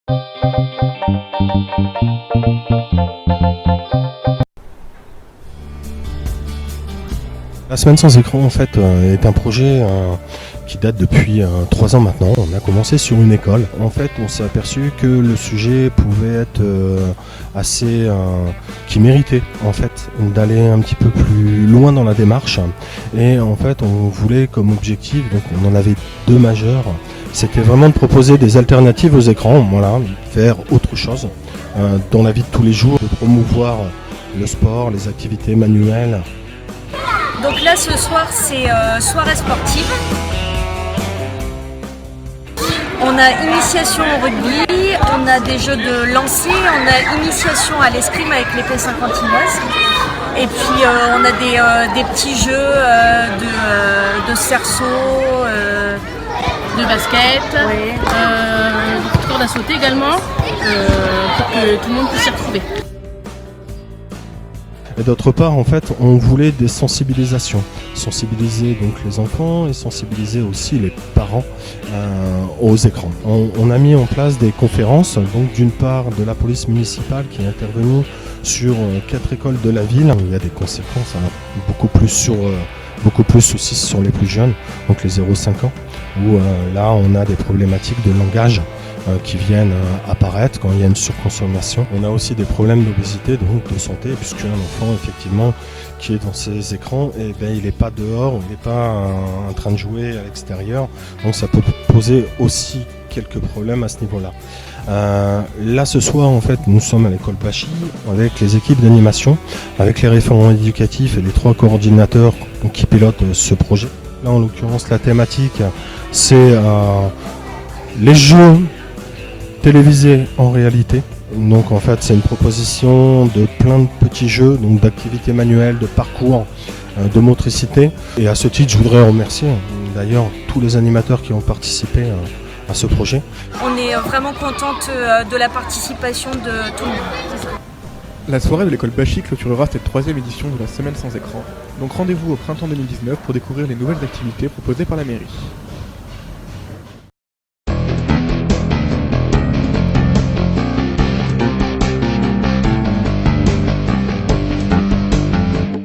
La semaine sans écran en fait est un projet qui date depuis 3 ans maintenant. On a commencé sur une école. En fait, on s'est aperçu que le sujet pouvait être assez qui méritait en fait d'aller un petit peu plus loin dans la démarche. Et en fait, on voulait comme objectif, donc on en avait 2 majeurs. C'était vraiment de proposer des alternatives aux écrans, voilà, faire autre chose dans la vie de tous les jours, de promouvoir le sport, les activités manuelles. Donc là ce soir c'est soirée sportive. On a initiation au rugby, on a des jeux de lancer, on a initiation à l'escrime avec l'épée saint-quentinoise. Et puis on a des petits jeux de cerceau, de basket, oui. de corde à sauter également, pour que tout le monde puisse s'y retrouver. Et d'autre part, en fait, on voulait des sensibilisations. Sensibiliser donc les enfants et sensibiliser aussi les parents aux écrans. On a mis en place des conférences, donc d'une part de la police municipale qui est intervenue sur 4 écoles de la ville. Il y a des conséquences beaucoup plus aussi sur les plus jeunes, donc les 0-5 ans, où là on a des problématiques de langage qui viennent apparaître quand il y a une surconsommation. On a aussi des problèmes d'obésité, donc de santé, puisqu'un enfant effectivement qui est dans ces écrans, eh bien, il n'est pas dehors, il n'est pas en train de jouer à l'extérieur, donc ça peut poser aussi quelques problèmes à ce niveau-là. Là ce soir en fait nous sommes à l'école Bachy avec les équipes d'animation, avec les référents éducatifs et les 3 coordinateurs qui pilotent ce projet. Là en l'occurrence la thématique c'est les jeux télévisés en réalité. Donc en fait c'est une proposition de plein de petits jeux, donc d'activités manuelles, de parcours, de motricité. Et à ce titre je voudrais remercier d'ailleurs tous les animateurs qui ont participé à ce projet. On est vraiment contente de la participation de tout le monde. La soirée de l'école Bachy clôturera cette 3e édition de la semaine sans écran. Donc rendez-vous au printemps 2019 pour découvrir les nouvelles activités proposées par la mairie.